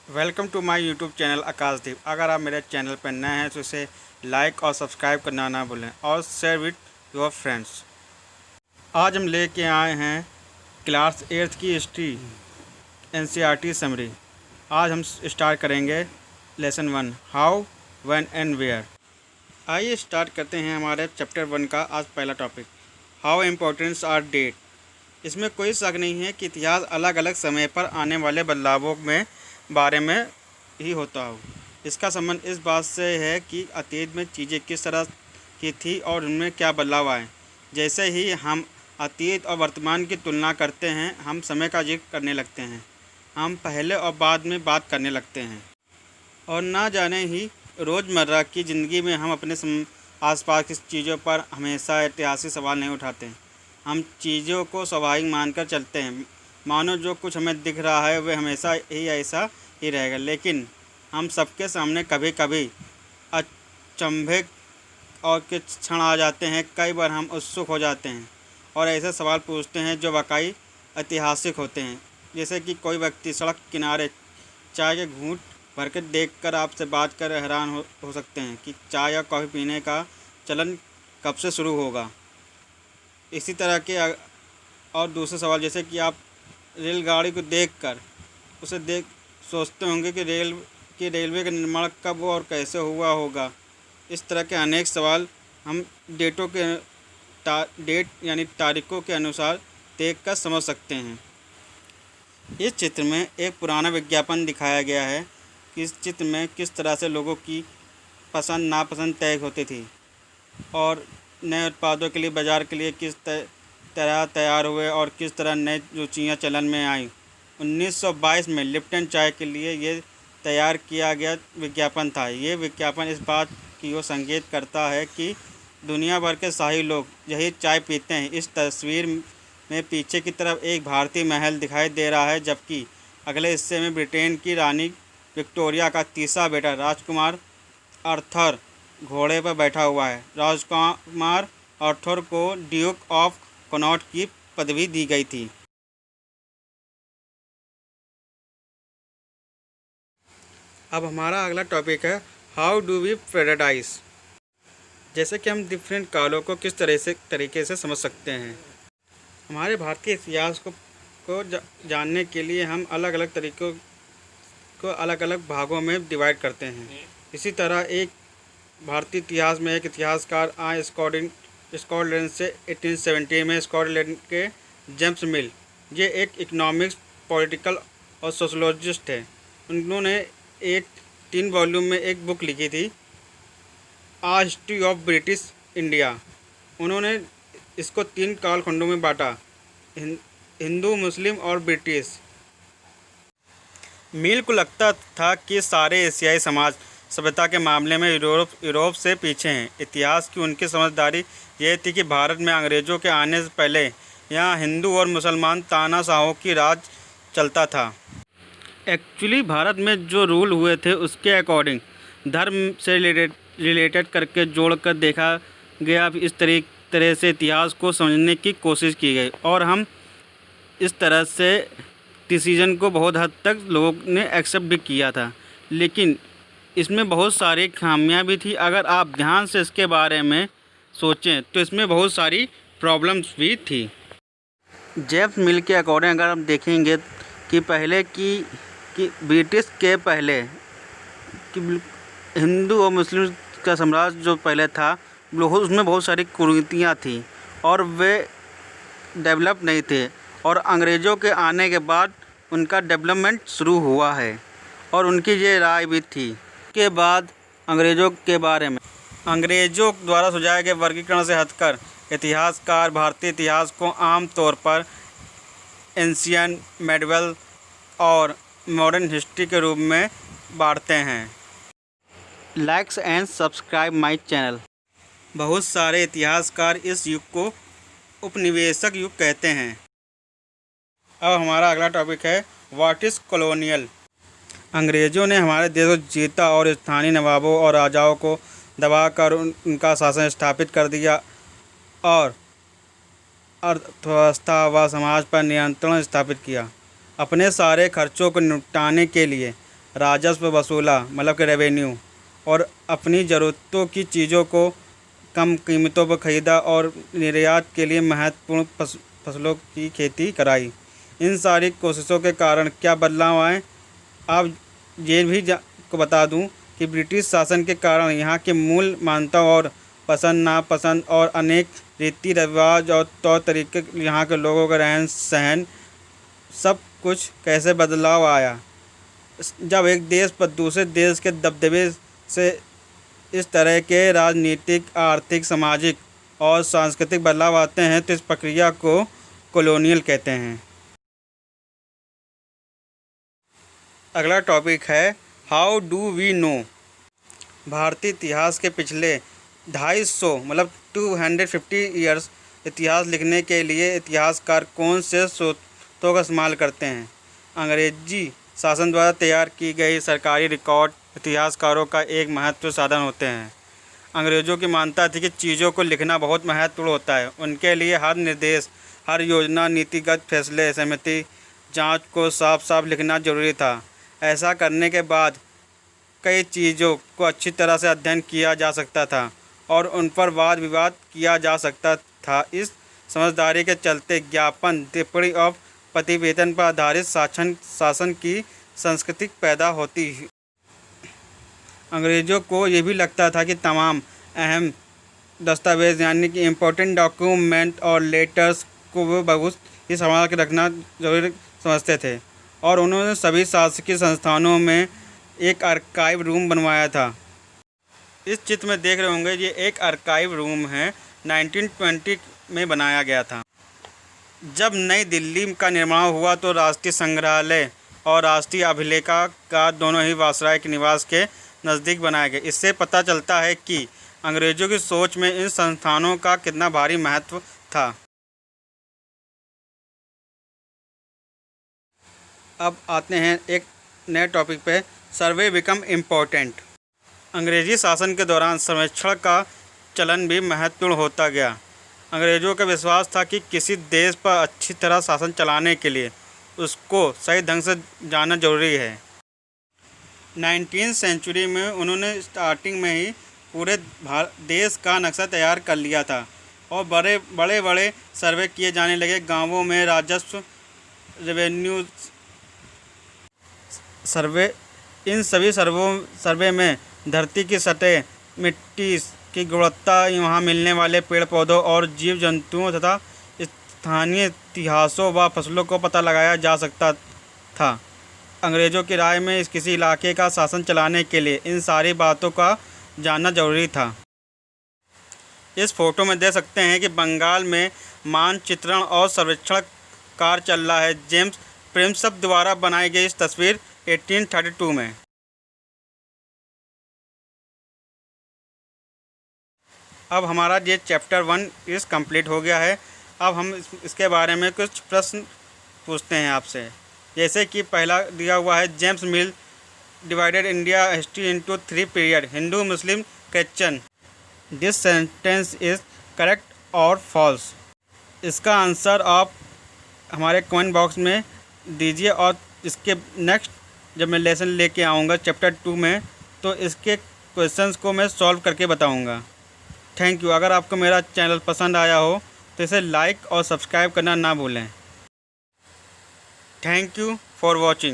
Welcome to my YouTube channel Akashdeep. अगर आप मेरे चैनल पर नए हैं तो इसे लाइक और सब्सक्राइब करना ना भूलें और शेयर विद योर फ्रेंड्स। आज हम लेके आए हैं क्लास 8th की हिस्ट्री एनसीईआरटी समरी। आज हम स्टार्ट करेंगे lesson 1 how when and where. आइए स्टार्ट करते हैं हमारे चैप्टर 1 का आज पहला topic, how importance are date. इसमें कोई शक नहीं है कि इतिहास अलग अलग समय पर आने वाले बदलावों में बारे में ही होता हो। इसका संबंध इस बात से है कि अतीत में चीज़ें किस तरह की थी और उनमें क्या बदलाव आए। जैसे ही हम अतीत और वर्तमान की तुलना करते हैं, हम समय का जिक्र करने लगते हैं, हम पहले और बाद में बात करने लगते हैं और ना जाने ही रोज़मर्रा की ज़िंदगी में हम अपने आसपास की चीज़ों पर हमेशा ऐतिहासिक सवाल नहीं उठाते। हम चीज़ों को स्वाभाविक मानकर चलते हैं, मानो जो कुछ हमें दिख रहा है वह हमेशा ही ऐसा ही रहेगा। लेकिन हम सबके सामने कभी कभी अचंभे और के क्षण आ जाते हैं। कई बार हम उत्सुक हो जाते हैं और ऐसे सवाल पूछते हैं जो वाकई ऐतिहासिक होते हैं। जैसे कि कोई व्यक्ति सड़क किनारे चाय के घूंट भर के देखकर आपसे बात कर हैरान हो सकते हैं कि चाय या कॉफ़ी पीने का चलन कब से शुरू होगा। इसी तरह के और दूसरे सवाल, जैसे कि आप रेलगाड़ी को देखकर उसे सोचते होंगे कि रेलवे का निर्माण कब और कैसे हुआ होगा। इस तरह के अनेक सवाल हम डेट यानी तारीखों के अनुसार देखकर समझ सकते हैं। इस चित्र में एक पुराना विज्ञापन दिखाया गया है कि इस चित्र में किस तरह से लोगों की पसंद नापसंद तय होती थी और नए उत्पादों के लिए बाज़ार के लिए किस तरह तैयार हुए और किस तरह नई रुचियाँ चलन में आईं। 1922 में लिप्टन चाय के लिए ये तैयार किया गया विज्ञापन था। ये विज्ञापन इस बात की ओर संकेत करता है कि दुनिया भर के शाही लोग यही चाय पीते हैं। इस तस्वीर में पीछे की तरफ एक भारतीय महल दिखाई दे रहा है, जबकि अगले हिस्से में ब्रिटेन की रानी विक्टोरिया का तीसरा बेटा राजकुमार आर्थर घोड़े पर बैठा हुआ है। राजकुमार आर्थर को ड्यूक ऑफ कनॉट की पदवी दी गई थी। अब हमारा अगला टॉपिक है हाउ डू वी पैराडाइज। जैसे कि हम डिफरेंट कालों को किस तरीके से समझ सकते हैं। हमारे भारतीय इतिहास को जानने के लिए हम अलग अलग तरीकों को अलग अलग भागों में डिवाइड करते हैं। इसी तरह एक भारतीय इतिहास में एक इतिहासकार आए स्कॉटलैंड से 1870 में स्कॉटलैंड के जेम्स मिल। ये एक इकोनॉमिक्स, पॉलिटिकल और सोशोलॉजिस्ट है। उन्होंने 3 वॉल्यूम में एक बुक लिखी थी, आ हिस्ट्री ऑफ ब्रिटिश इंडिया। उन्होंने इसको 3 कालखंडों में बांटा, हिंदू, मुस्लिम और ब्रिटिश। मिल को लगता था कि सारे एशियाई समाज सभ्यता के मामले में यूरोप से पीछे हैं। इतिहास की उनकी समझदारी यह थी कि भारत में अंग्रेज़ों के आने से पहले यहाँ हिंदू और मुसलमान तानाशाहों की राज चलता था। एक्चुअली भारत में जो रूल हुए थे उसके अकॉर्डिंग धर्म से रिलेटेड करके जोड़कर देखा गया। इस तरह से इतिहास को समझने की कोशिश की गई और हम इस तरह से डिसीजन को बहुत हद तक लोगों ने एक्सेप्ट भी किया था। लेकिन इसमें बहुत सारी खामियां भी थी। अगर आप ध्यान से इसके बारे में सोचें तो इसमें बहुत सारी प्रॉब्लम्स भी थी। जेम्स मिल के अकॉर्डिंग अगर हम देखेंगे कि पहले कि ब्रिटिश के पहले कि हिंदू और मुस्लिम का साम्राज्य जो पहले था उसमें बहुत सारी कुरीतियाँ थी और वे डेवलप नहीं थे, और अंग्रेज़ों के आने के बाद उनका डेवलपमेंट शुरू हुआ है और उनकी ये राय भी थी। के बाद अंग्रेज़ों के बारे में अंग्रेज़ों द्वारा सुझाए गए वर्गीकरण से हटकर इतिहासकार भारतीय इतिहास को आम तौर पर एंशियंट, मेडिवल और मॉडर्न हिस्ट्री के रूप में बांटते हैं। Likes and subscribe my channel. बहुत सारे इतिहासकार इस युग को उपनिवेशक युग कहते हैं। अब हमारा अगला टॉपिक है व्हाट इज़ कॉलोनियल। अंग्रेज़ों ने हमारे देश को जीता और स्थानीय नवाबों और राजाओं को दबाकर उनका शासन स्थापित कर दिया और अर्थव्यवस्था व समाज पर नियंत्रण स्थापित किया। अपने सारे खर्चों को निपटाने के लिए राजस्व वसूला, मतलब कि रेवेन्यू, और अपनी ज़रूरतों की चीज़ों को कम कीमतों पर ख़रीदा और निर्यात के लिए महत्वपूर्ण फसलों की खेती कराई। इन सारी कोशिशों के कारण क्या बदलाव आए, आप ये भी को बता दूं कि ब्रिटिश शासन के कारण यहाँ के मूल मान्यताओं और पसंद नापसंद और अनेक रीति रिवाज और तौर तरीके, यहाँ के लोगों का रहन सहन, सब कुछ कैसे बदलाव आया। जब एक देश पर दूसरे देश के दबदबे से इस तरह के राजनीतिक, आर्थिक, सामाजिक और सांस्कृतिक बदलाव आते हैं तो इस प्रक्रिया को कॉलोनियल कहते हैं। अगला टॉपिक है हाउ डू वी नो। भारतीय इतिहास के पिछले 250 मतलब 250 ईयर्स इतिहास लिखने के लिए इतिहासकार कौन से स्रोतों का इस्तेमाल करते हैं। अंग्रेजी शासन द्वारा तैयार की गई सरकारी रिकॉर्ड इतिहासकारों का एक महत्वपूर्ण साधन होते हैं। अंग्रेज़ों की मान्यता थी कि चीज़ों को लिखना बहुत महत्वपूर्ण होता है। उनके लिए हर निर्देश, हर योजना, नीतिगत फैसले, सहमति, जांच को साफ साफ लिखना जरूरी था। ऐसा करने के बाद कई चीज़ों को अच्छी तरह से अध्ययन किया जा सकता था और उन पर वाद विवाद किया जा सकता था। इस समझदारी के चलते ज्ञापन, टिप्पणी और प्रतिवेदन पर आधारित शासन की संस्कृति पैदा होती। अंग्रेज़ों को ये भी लगता था कि तमाम अहम दस्तावेज़ यानी कि इम्पोर्टेंट डॉक्यूमेंट और लेटर्स को वो बहुत ही संभाल के रखना जरूरी समझते थे और उन्होंने सभी शासकीय संस्थानों में एक आर्काइव रूम बनवाया था। इस चित्र में देख रहे होंगे, ये एक आर्काइव रूम है, 1920 में बनाया गया था। जब नई दिल्ली का निर्माण हुआ तो राष्ट्रीय संग्रहालय और राष्ट्रीय अभिलेखागार दोनों ही वायसराय के निवास के नज़दीक बनाए गए। इससे पता चलता है कि अंग्रेज़ों की सोच में इन संस्थानों का कितना भारी महत्व था। अब आते हैं एक नए टॉपिक पे, सर्वे बिकम इम्पोर्टेंट। अंग्रेज़ी शासन के दौरान सर्वेक्षण का चलन भी महत्वपूर्ण होता गया। अंग्रेज़ों का विश्वास था कि किसी देश पर अच्छी तरह शासन चलाने के लिए उसको सही ढंग से जानना जरूरी है। 19वीं सेंचुरी में उन्होंने स्टार्टिंग में ही पूरे देश का नक्शा तैयार कर लिया था और बड़े बड़े सर्वे किए जाने लगे। गांवों में राजस्व, रेवेन्यू सर्वे, इन सभी सर्वे में धरती की सतह, मिट्टी की गुणवत्ता, वहाँ मिलने वाले पेड़ पौधों और जीव जंतुओं तथा स्थानीय इतिहासों व फसलों को पता लगाया जा सकता था। अंग्रेज़ों की राय में किसी इलाके का शासन चलाने के लिए इन सारी बातों का जानना जरूरी था। इस फोटो में देख सकते हैं कि बंगाल में मानचित्रण और सर्वेक्षण कार्य चल रहा है। जेम्स प्रिंसप द्वारा बनाई गई इस तस्वीर 1832 में। अब हमारा ये चैप्टर 1 इस कंप्लीट हो गया है। अब हम इसके बारे में कुछ प्रश्न पूछते हैं आपसे, जैसे कि पहला दिया हुआ है, James mill divided India history into 3 period, Hindu, Muslim, Christian. This sentence is correct और फॉल्स। इसका आंसर आप हमारे कमेंट बॉक्स में दीजिए और इसके नेक्स्ट जब मैं लेसन लेके आऊँगा चैप्टर 2 में तो इसके क्वेश्चंस को मैं सॉल्व करके बताऊँगा। Thank you. अगर आपको मेरा चैनल पसंद आया हो तो इसे लाइक और सब्सक्राइब करना ना भूलें। Thank you for watching.